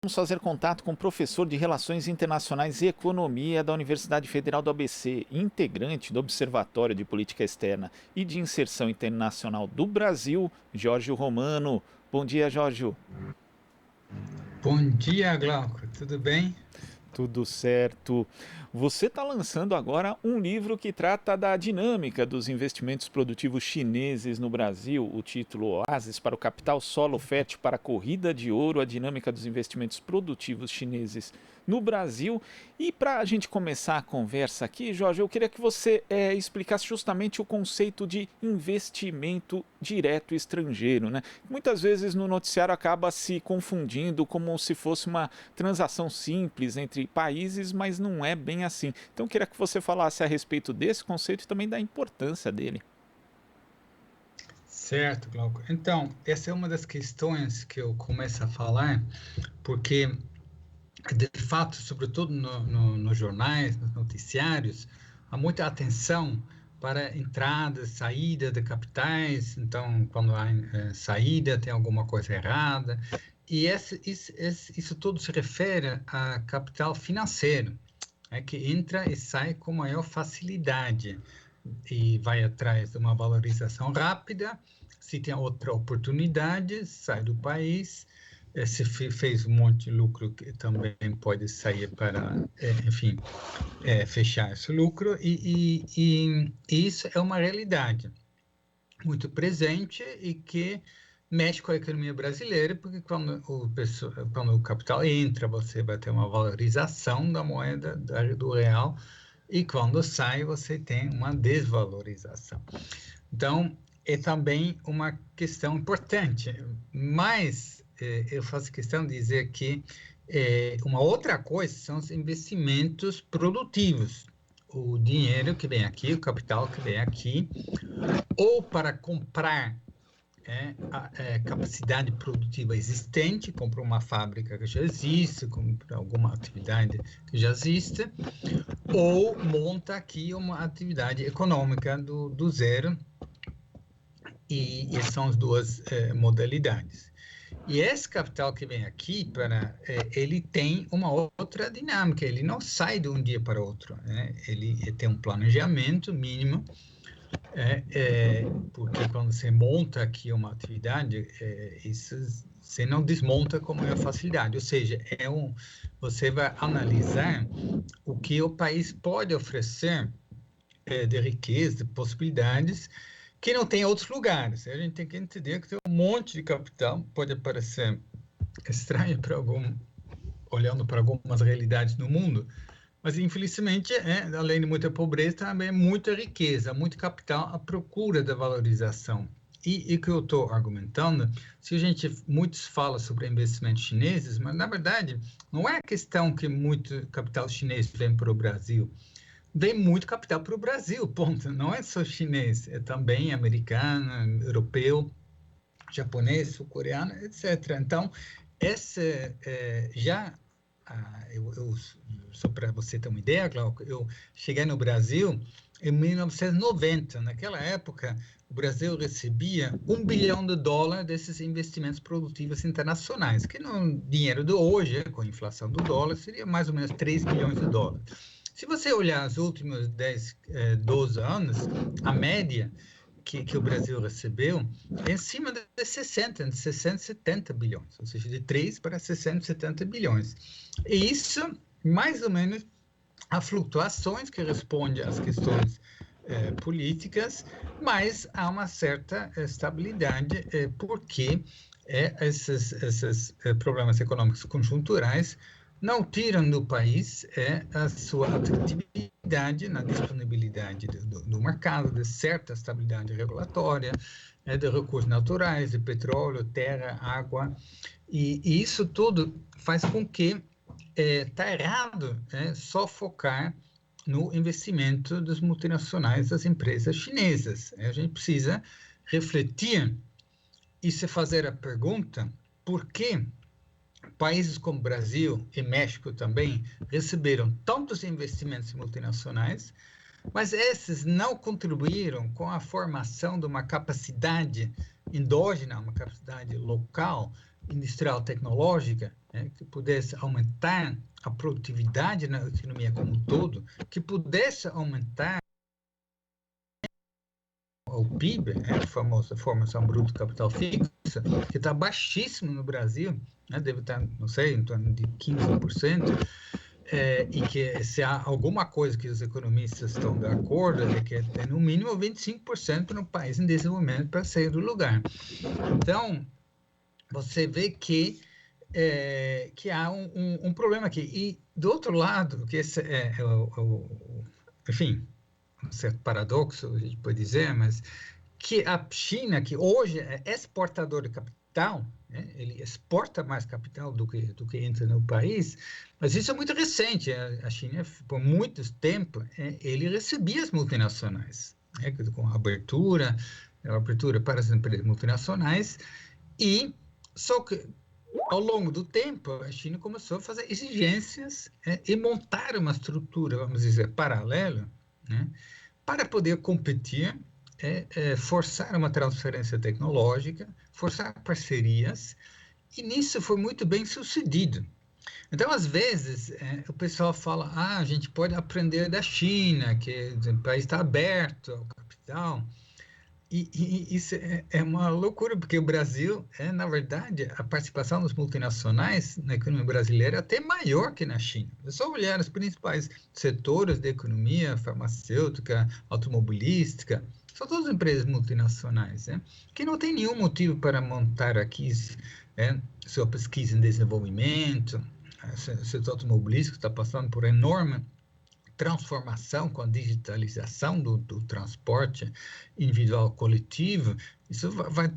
Vamos fazer contato com o professor de Relações Internacionais e Economia da Universidade Federal do ABC, integrante do Observatório de Política Externa e de Inserção Internacional do Brasil, Jorge Romano. Bom dia, Jorge. Bom dia, Glauco. Tudo bem? Tudo certo. Você está lançando agora um livro que trata da dinâmica dos investimentos produtivos chineses no Brasil. O título Oásis para o Capital Solo Fértil para a Corrida de Ouro, a dinâmica dos investimentos produtivos chineses no Brasil. E para a gente começar a conversa aqui, Jorge, eu queria que você explicasse justamente o conceito de investimento direto estrangeiro, né? Muitas vezes no noticiário acaba se confundindo como se fosse uma transação simples entre países, mas não é bem assim. Então eu queria que você falasse a respeito desse conceito e também da importância dele. Certo, Glauco. Então, essa é uma das questões que eu começo a falar, porque, de fato, sobretudo nos jornais, nos noticiários, há muita atenção para entrada, saída de capitais. Então, quando há saída, tem alguma coisa errada. E isso tudo se refere a capital financeiro, que entra e sai com maior facilidade e vai atrás de uma valorização rápida. Se tem outra oportunidade, sai do país. Se fez um monte de lucro, que também pode sair para, enfim, fechar esse lucro. E isso é uma realidade muito presente e que mexe com a economia brasileira, porque quando o capital entra, você vai ter uma valorização da moeda do real, e quando sai, você tem uma desvalorização. Então, é também uma questão importante, mas eu faço questão de dizer que uma outra coisa são os investimentos produtivos. O dinheiro que vem aqui, o capital que vem aqui, ou para comprar capacidade produtiva existente, compra uma fábrica que já existe, compra alguma atividade que já existe, ou monta aqui uma atividade econômica do zero, e são as duas modalidades. E esse capital que vem aqui, ele tem uma outra dinâmica, ele não sai de um dia para o outro, né? Ele tem um planejamento mínimo, porque quando você monta aqui uma atividade, isso você não desmonta com maior facilidade, ou seja, você vai analisar o que o país pode oferecer de riqueza, de possibilidades, que não tem em outros lugares. A gente tem que entender que tem um monte de capital, pode parecer estranho olhando para algumas realidades no mundo, mas, infelizmente, além de muita pobreza, também é muita riqueza, muito capital à procura da valorização. E o que eu estou argumentando, muitos falam sobre investimentos chineses, mas, na verdade, não é a questão que muito capital chinês vem para o Brasil. Vem muito capital para o Brasil, ponto. Não é só chinês, é também americano, europeu, japonês, sul-coreano, etc. Então, já só para você ter uma ideia, Glauco, eu cheguei no Brasil em 1990. Naquela época, o Brasil recebia US$ 1 bilhão desses investimentos produtivos internacionais, que no dinheiro de hoje, com a inflação do dólar, seria mais ou menos US$ 3 bilhões. Se você olhar os últimos 10, 12 anos, a média que o Brasil recebeu é em cima de 60, 70 bilhões, ou seja, de 3 para 60, 70 bilhões. E isso, mais ou menos, há flutuações que respondem às questões políticas, mas há uma certa estabilidade, porque esses problemas econômicos conjunturais não tiram do país a sua atratividade na disponibilidade do mercado, de certa estabilidade regulatória, de recursos naturais, de petróleo, terra, água, e isso tudo faz com que está errado só focar no investimento das multinacionais, das empresas chinesas. A gente precisa refletir e se fazer a pergunta por que países como Brasil e México também receberam tantos investimentos multinacionais, mas esses não contribuíram com a formação de uma capacidade endógena, uma capacidade local, industrial, tecnológica, que pudesse aumentar a produtividade na economia como um todo, que pudesse aumentar o PIB, a famosa formação bruta do capital fixa, que está baixíssimo no Brasil, deve estar, não sei, em torno de 15%, e que se há alguma coisa que os economistas estão de acordo é que é no mínimo 25% no país em desenvolvimento para sair do lugar. Então, você vê que há um problema aqui. E, do outro lado, que esse enfim, um certo paradoxo, a gente pode dizer, mas que a China, que hoje é exportador de capital, ele exporta mais capital do que entra no país, mas isso é muito recente. A China, por muito tempo, ele recebia as multinacionais, com a abertura para as empresas multinacionais, e só que ao longo do tempo, a China começou a fazer exigências e montar uma estrutura, vamos dizer, paralela, para poder competir, forçar uma transferência tecnológica, forçar parcerias, e nisso foi muito bem sucedido. Então, às vezes, o pessoal fala, a gente pode aprender da China, que o país está aberto ao capital. E isso é uma loucura, porque o Brasil, na verdade, a participação das multinacionais na economia brasileira é até maior que na China. É só olhar os principais setores da economia, farmacêutica, automobilística, são todas empresas multinacionais, que não tem nenhum motivo para montar aqui sua pesquisa em desenvolvimento. O setor automobilístico está passando por enorme transformação com a digitalização do transporte individual coletivo, isso vai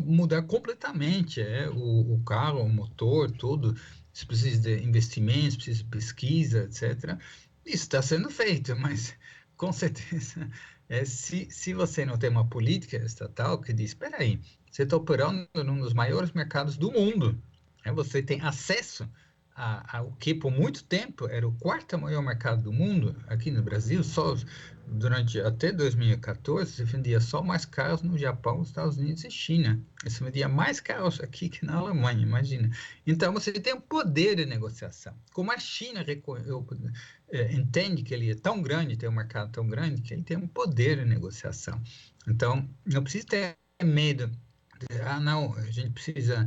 mudar completamente o carro, o motor, tudo. Isso precisa de investimentos, precisa de pesquisa, etc. Isso está sendo feito, mas com certeza, se você não tem uma política estatal que diz, espera aí, você está operando num dos maiores mercados do mundo, você tem acesso ao que por muito tempo era o quarto maior mercado do mundo, aqui no Brasil, só durante até 2014 se vendia só mais carros no Japão, Estados Unidos e China. Se vendia mais carros aqui que na Alemanha, imagina. Então você tem um poder de negociação. Como a China entende que ele é tão grande, tem um mercado tão grande, que ele tem um poder de negociação. Então não precisa ter medo de, não, a gente precisa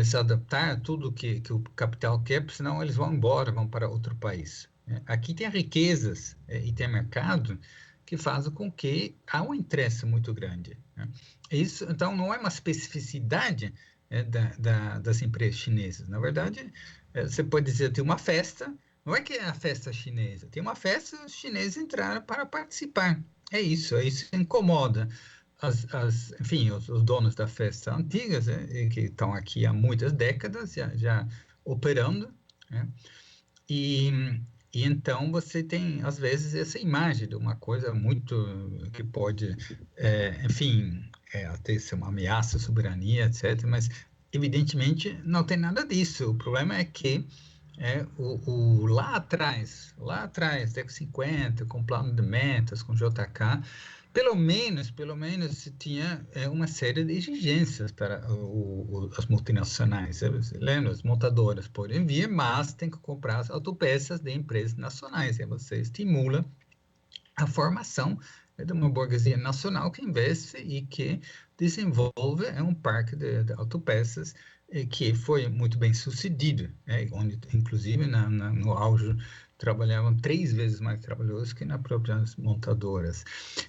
se adaptar a tudo que o capital quer, senão eles vão embora, vão para outro país. Aqui tem riquezas e tem mercado que fazem com que há um interesse muito grande. Isso, então, não é uma especificidade das empresas chinesas. Na verdade, você pode dizer, tem uma festa, não é que é a festa chinesa, tem uma festa, os chineses entraram para participar. Isso incomoda. Enfim, os donos da festa antigas, que estão aqui há muitas décadas já operando, e então você tem, às vezes, essa imagem de uma coisa muito que pode, enfim, até ser uma ameaça à soberania, etc., mas, evidentemente, não tem nada disso. O problema é que lá atrás, década de 50, com plano de metas, com JK, pelo menos se tinha uma série de exigências para as multinacionais. Lembra, as montadoras podem vir, mas tem que comprar as autopeças de empresas nacionais. E você estimula a formação de uma burguesia nacional que investe e que desenvolve um parque de autopeças que foi muito bem sucedido, onde, inclusive, no auge, trabalhavam 3 vezes mais trabalhadores que nas próprias montadoras.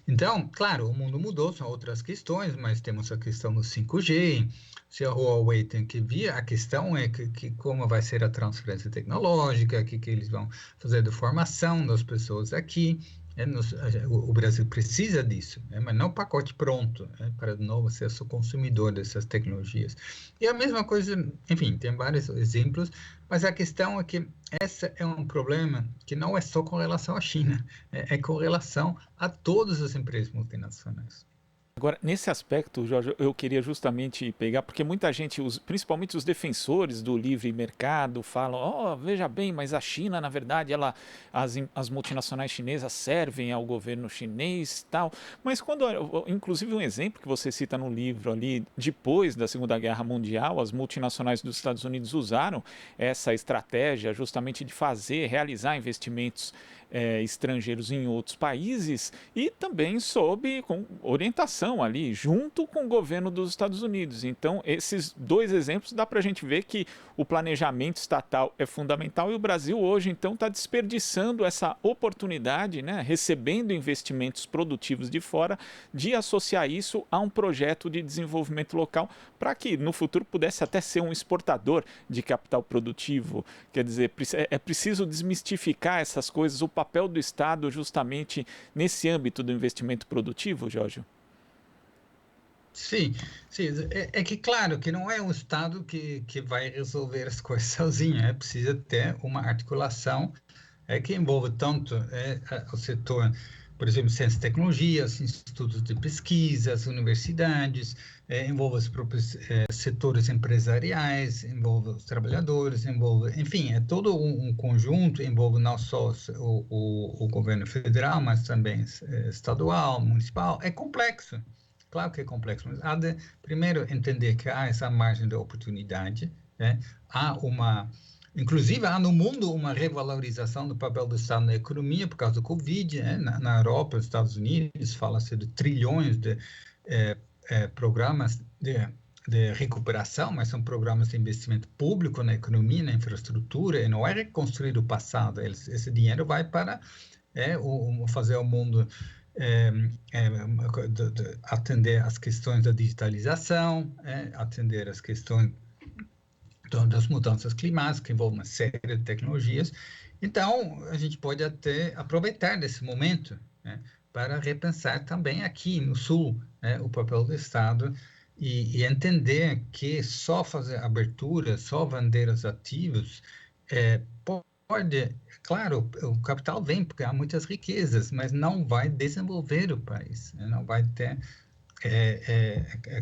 Então, claro, o mundo mudou, são outras questões, mas temos a questão do 5G, se a Huawei tem que vir, a questão é que como vai ser a transferência tecnológica, que eles vão fazer de formação das pessoas aqui. O Brasil precisa disso, mas não pacote pronto, para de novo ser só consumidor dessas tecnologias. E a mesma coisa, enfim, tem vários exemplos, mas a questão é que esse é um problema que não é só com relação à China, é com relação a todas as empresas multinacionais. Agora, nesse aspecto, Jorge, eu queria justamente pegar, porque muita gente, principalmente os defensores do livre mercado, falam: oh, veja bem, mas a China, na verdade, as multinacionais chinesas servem ao governo chinês e tal. Mas quando, inclusive um exemplo que você cita no livro ali, depois da Segunda Guerra Mundial, as multinacionais dos Estados Unidos usaram essa estratégia justamente de realizar investimentos estrangeiros em outros países e também com orientação ali, junto com o governo dos Estados Unidos. Então, esses dois exemplos dá para a gente ver que o planejamento estatal é fundamental e o Brasil hoje, então, está desperdiçando essa oportunidade, né, recebendo investimentos produtivos de fora, de associar isso a um projeto de desenvolvimento local para que no futuro pudesse até ser um exportador de capital produtivo. Quer dizer, é preciso desmistificar essas coisas, o papel do Estado justamente nesse âmbito do investimento produtivo, Jorge? Sim, sim. Que claro que não é o Estado que vai resolver as coisas sozinho, é preciso ter uma articulação que envolve tanto o setor, por exemplo, ciência e tecnologia, os institutos de pesquisa, as universidades, envolve os próprios setores empresariais, envolve os trabalhadores, enfim, é todo um conjunto, envolve não só o governo federal, mas também estadual, municipal, é complexo. Claro que é complexo, mas há de primeiro entender que há essa margem de oportunidade, né? Inclusive, há no mundo uma revalorização do papel do Estado na economia por causa do Covid, né? Na Europa, nos Estados Unidos, fala-se de trilhões de programas de recuperação, mas são programas de investimento público na economia, na infraestrutura, e não é reconstruir o passado. Esse dinheiro vai para fazer o mundo atender às questões da digitalização, atender às questões das mudanças climáticas, que envolvem uma série de tecnologias. Então, a gente pode até aproveitar desse momento, né, para repensar também aqui no Sul, né, o papel do Estado e entender que só fazer abertura, só vender os ativos, pode, claro, o capital vem porque há muitas riquezas, mas não vai desenvolver o país, né, não vai ter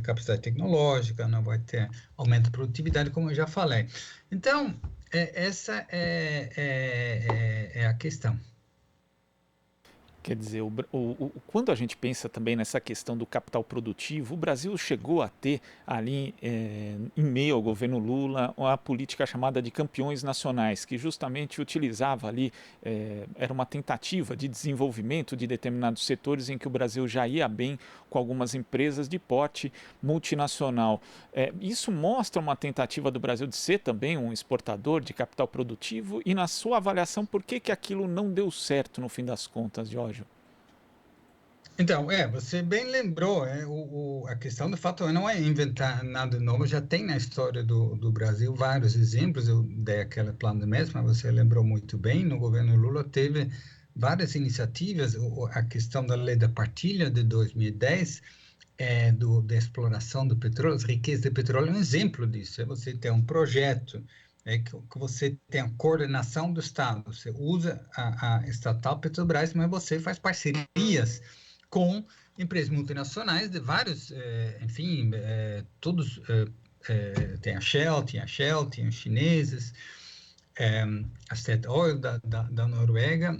capacidade tecnológica, não vai ter aumento de produtividade, como eu já falei. Então, essa é a questão. Quer dizer, quando a gente pensa também nessa questão do capital produtivo, o Brasil chegou a ter ali, em meio ao governo Lula, a política chamada de campeões nacionais, que justamente utilizava ali, era uma tentativa de desenvolvimento de determinados setores em que o Brasil já ia bem com algumas empresas de porte multinacional. Isso mostra uma tentativa do Brasil de ser também um exportador de capital produtivo e, na sua avaliação, por que aquilo não deu certo no fim das contas, Jorge? Então, você bem lembrou, a questão do fato não é inventar nada novo, já tem na história do Brasil vários exemplos, eu dei aquele plano de mesmo, mas você lembrou muito bem, no governo Lula teve várias iniciativas, a questão da lei da partilha de 2010, da exploração do petróleo, as riquezas de petróleo, é um exemplo disso, você tem um projeto, que você tem a coordenação do Estado, você usa a estatal Petrobras, mas você faz parcerias com empresas multinacionais de vários, enfim, todos, tem a Shell, tem os chineses, a Statoil da Noruega,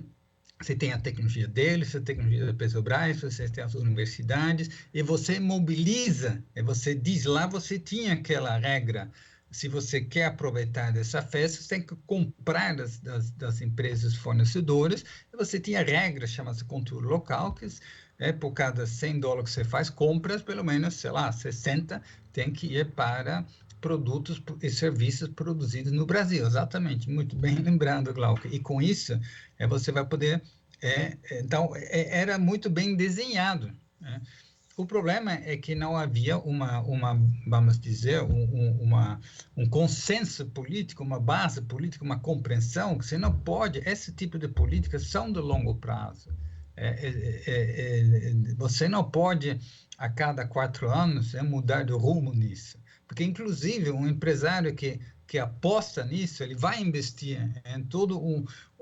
você tem a tecnologia deles, você tem a tecnologia da Petrobras, você tem as universidades, e você mobiliza, e você diz lá, você tinha aquela regra, se você quer aproveitar dessa festa, você tem que comprar das empresas fornecedoras, e você tinha regras, chama-se controle local, que por cada $100 que você faz, compras, pelo menos, sei lá, 60 tem que ir para produtos e serviços produzidos no Brasil. Exatamente, muito bem lembrado, Glauco. E com isso, você vai poder... então, era muito bem desenhado, né? O problema é que não havia vamos dizer, um consenso político, uma base política, uma compreensão que você não pode, esse tipo de políticas são de longo prazo. Você não pode, a cada 4 anos, mudar de rumo nisso. Porque, inclusive, um empresário que aposta nisso, ele vai investir em toda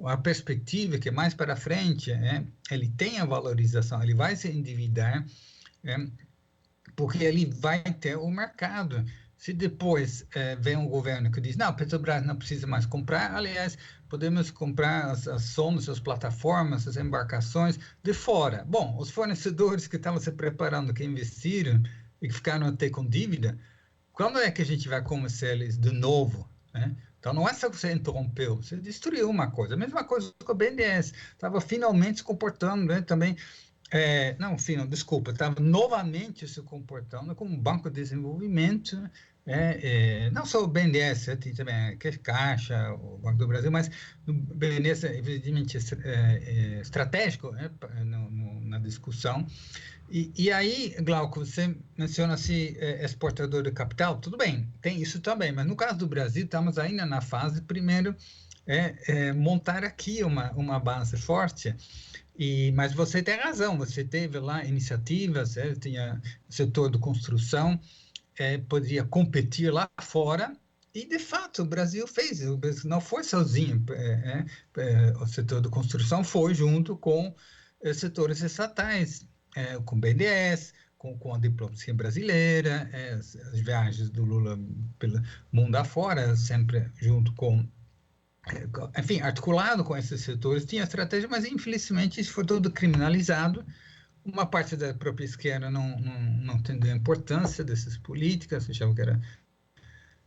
a perspectiva que mais para frente, ele tem a valorização, ele vai se endividar, porque ele vai ter o mercado. Se depois vem um governo que diz, não, a Petrobras não precisa mais comprar, aliás, podemos comprar as sondas, as plataformas, as embarcações de fora. Bom, os fornecedores que estavam se preparando, que investiram e que ficaram até com dívida, quando é que a gente vai começar eles de novo, né? Então, não é só que você interrompeu, você destruiu uma coisa. A mesma coisa com a BNDES, estava finalmente se comportando, né, também não, Fino, desculpa, estava novamente se comportando como um banco de desenvolvimento, não só o BNDES, tem também a Caixa, o Banco do Brasil, mas o BNDES, evidentemente, estratégico, né, na discussão. E aí, Glauco, você menciona assim, exportador de capital, tudo bem, tem isso também, mas no caso do Brasil, estamos ainda na fase, primeiro, montar aqui uma base forte. Mas você tem razão, você teve lá iniciativas, tinha o setor de construção, poderia competir lá fora, e de fato o Brasil fez, o Brasil não foi sozinho, o setor de construção foi junto com setores estatais, com o BNDES, com a diplomacia brasileira, as viagens do Lula pelo mundo afora, sempre junto com enfim, articulado com esses setores, tinha estratégia, mas infelizmente isso foi tudo criminalizado. Uma parte da própria esquerda não entendeu a importância dessas políticas, achava que era,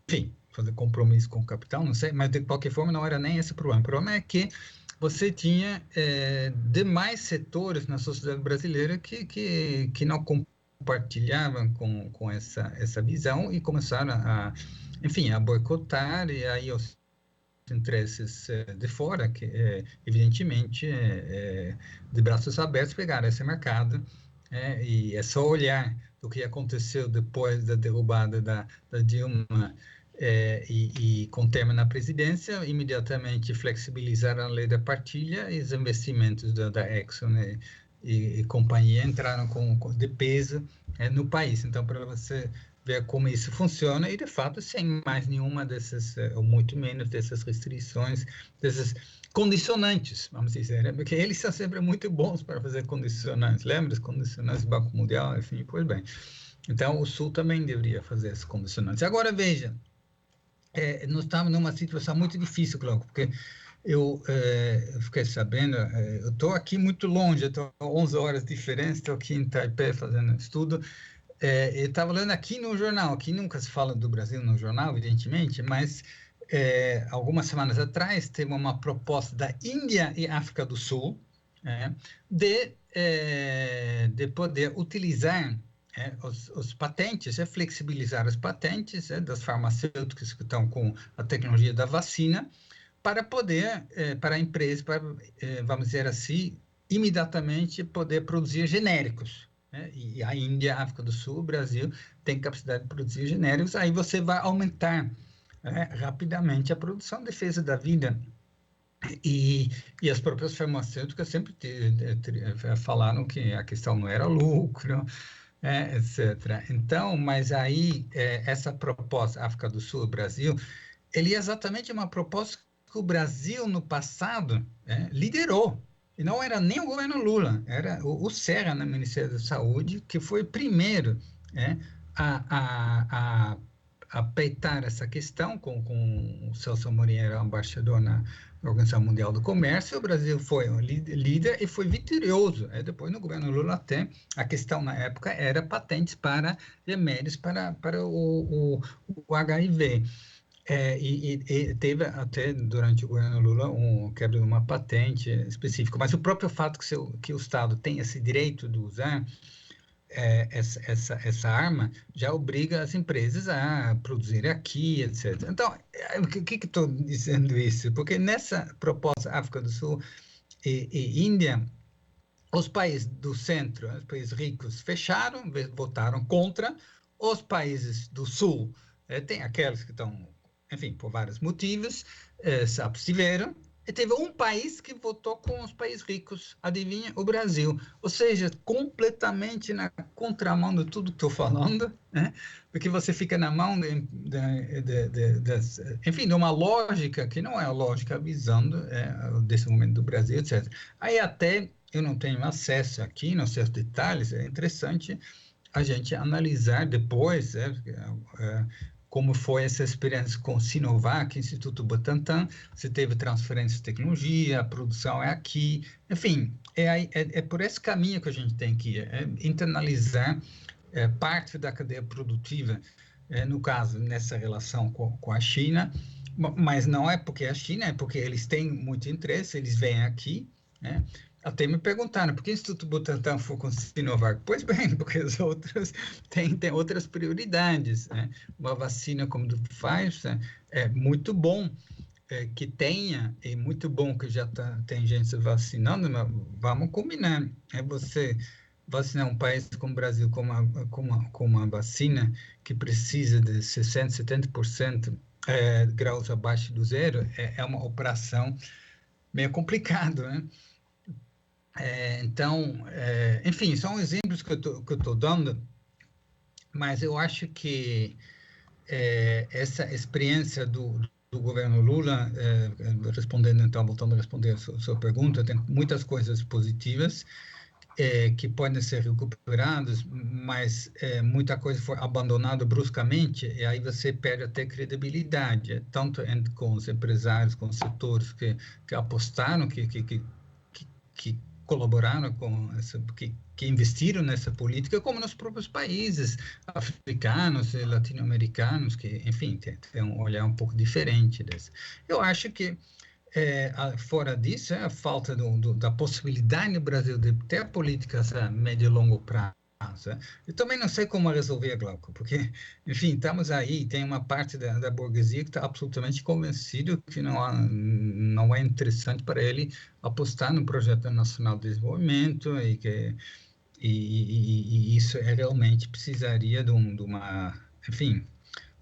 enfim, fazer compromisso com o capital, não sei, mas de qualquer forma não era nem esse o problema. O problema é que você tinha demais setores na sociedade brasileira que não compartilhavam com essa visão e começaram enfim, a boicotar, e aí os interesses de fora, que evidentemente de braços abertos pegaram esse mercado, e é só olhar o que aconteceu depois da derrubada da Dilma e com o término na presidência, imediatamente flexibilizaram a lei da partilha e os investimentos da Exxon e companhia entraram de peso no país. Então, para você ver como isso funciona, e de fato, sem mais nenhuma dessas, ou muito menos dessas restrições, desses condicionantes, vamos dizer, né? Porque eles são sempre muito bons para fazer condicionantes. Lembra dos condicionantes do Banco Mundial? Enfim, pois bem. Então, o Sul também deveria fazer esses condicionantes. Agora, veja, nós estamos numa situação muito difícil, Glauco, porque eu fiquei sabendo, eu estou aqui muito longe, estou 11 horas de diferença, estou aqui em Taipei fazendo estudo. Eu estava lendo aqui no jornal, aqui nunca se fala do Brasil no jornal, evidentemente, mas algumas semanas atrás teve uma proposta da Índia e África do Sul de poder utilizar os patentes, flexibilizar as patentes das farmacêuticas que estão com a tecnologia da vacina, para poder, para a empresa, vamos dizer assim, imediatamente poder produzir genéricos. E a Índia, a África do Sul, o Brasil tem capacidade de produzir genéricos, aí você vai aumentar rapidamente a produção, defesa da vida. E as próprias farmacêuticas sempre falaram que a questão não era lucro, etc. Então, mas aí, essa proposta, África do Sul, Brasil, ele é exatamente uma proposta que o Brasil, no passado, liderou. E não era nem o governo Lula, era o Serra, no Ministério da Saúde, que foi o primeiro a peitar essa questão, com o Celso Amorim era embaixador na Organização Mundial do Comércio. O Brasil foi um líder e foi vitorioso. Depois, no governo Lula, até a questão na época era patentes para remédios para o HIV. E teve até durante o governo Lula quebra de uma patente específica, mas o próprio fato que o Estado tem esse direito de usar essa arma já obriga as empresas a produzir aqui, etc. Então, o que estou dizendo isso? Porque nessa proposta África do Sul e Índia, os países do centro, os países ricos, fecharam, votaram contra. Os países do sul, tem aqueles que estão, enfim, por vários motivos, se abstiveram, e teve um país que votou com os países ricos, adivinha? O Brasil. Ou seja, completamente na contramão de tudo que estou falando, porque você fica na mão enfim, de uma lógica que não é a lógica avisando desse momento do Brasil, etc. Aí até, eu não tenho acesso aqui, não sei os detalhes, é interessante, a gente analisar depois como foi essa experiência com Sinovac, Instituto Butantan, se teve transferência de tecnologia, a produção é aqui, enfim, é por esse caminho que a gente tem que ir, internalizar parte da cadeia produtiva, no caso, nessa relação com a China, mas não é porque a China, é porque eles têm muito interesse, eles vêm aqui, né? Até me perguntaram, por que o Instituto Butantan foi com Sinovac? Pois bem, porque as outras têm outras prioridades, né? Uma vacina como do Pfizer é muito bom que tenha, é muito bom que já tem gente se vacinando, mas vamos combinar, você vacinar um país como o Brasil com uma vacina que precisa de 60%, 70% graus abaixo do zero, é uma operação meio complicada, né? Então, enfim, são exemplos que eu estou dando, mas eu acho que essa experiência do governo Lula, respondendo então, voltando a responder a sua pergunta, tem muitas coisas positivas que podem ser recuperadas, mas muita coisa foi abandonada bruscamente, e aí você perde até credibilidade, tanto com os empresários, com os setores que apostaram, que colaboraram com essa, que investiram nessa política, como nos próprios países africanos e latino-americanos, que, enfim, tem um olhar um pouco diferente desse. Eu acho que, fora disso, a falta da possibilidade no Brasil de ter políticas a médio e longo prazo. Eu também não sei como resolver, Glauco, porque, enfim, estamos aí, tem uma parte da burguesia que está absolutamente convencido que não é interessante para ele apostar no projeto nacional de desenvolvimento e isso realmente precisaria de uma, enfim,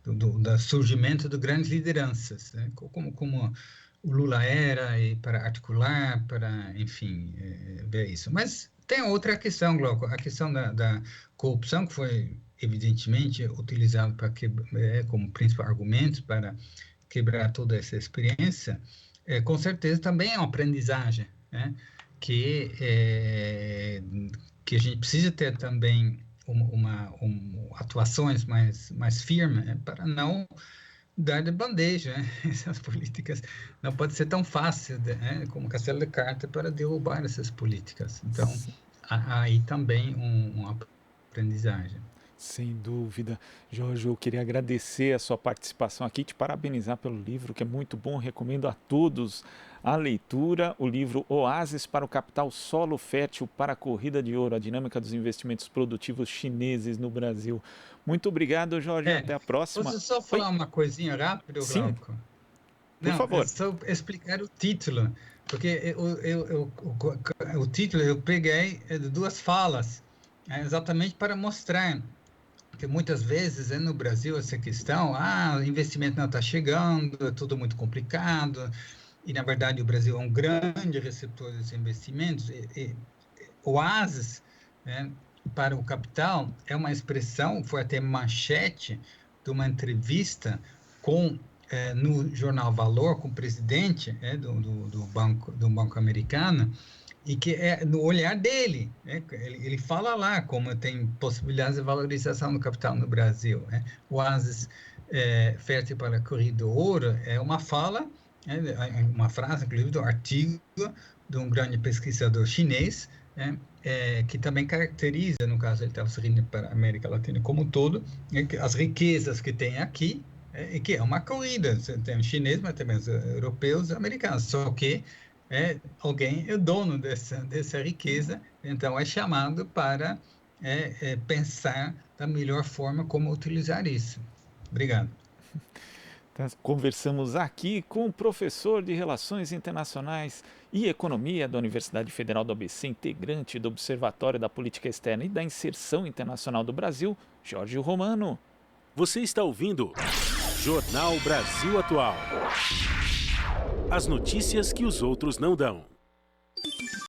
do surgimento de grandes lideranças, né? Como o Lula era, e para articular, para, enfim, ver isso. Mas tem outra questão, Glauco, a questão da corrupção, que foi evidentemente utilizado como principal argumento para quebrar toda essa experiência, com certeza também é uma aprendizagem, né? Que a gente precisa ter também atuações mais firmes, né? Para não dar de bandeja, né? Essas políticas. Não pode ser tão fácil, né? Como castelo de carta para derrubar essas políticas. Então, há aí também uma aprendizagem. Sem dúvida. Jorge, eu queria agradecer a sua participação aqui, te parabenizar pelo livro, que é muito bom, recomendo a todos a leitura, o livro Oásis para o Capital Solo Fértil para a Corrida de Ouro, a dinâmica dos investimentos produtivos chineses no Brasil. Muito obrigado, Jorge, até a próxima. Posso só falar uma coisinha rápida, Glauco? Por favor. É só explicar o título, porque o título eu peguei de duas falas, exatamente para mostrar que muitas vezes no Brasil essa questão, o investimento não está chegando, é tudo muito complicado, e na verdade o Brasil é um grande receptor desses investimentos, oásis, né, para o capital é uma expressão, foi até manchete de uma entrevista no jornal Valor com o presidente do banco americano, e que é no olhar dele, né? Ele fala lá como tem possibilidades de valorização do capital no Brasil, né? O oásis fértil para a corrida do ouro é uma fala, uma frase, inclusive, do artigo de um grande pesquisador chinês, né? Que também caracteriza, no caso, ele estava se referindo para a América Latina como um todo, as riquezas que tem aqui, e que é uma corrida, tem os chineses, mas também os europeus e americanos, só que alguém é dono dessa riqueza, então é chamado para pensar da melhor forma como utilizar isso. Obrigado. Conversamos aqui com o professor de Relações Internacionais e Economia da Universidade Federal do ABC, integrante do Observatório da Política Externa e da Inserção Internacional do Brasil, Jorge Romano. Você está ouvindo Jornal Brasil Atual. As notícias que os outros não dão.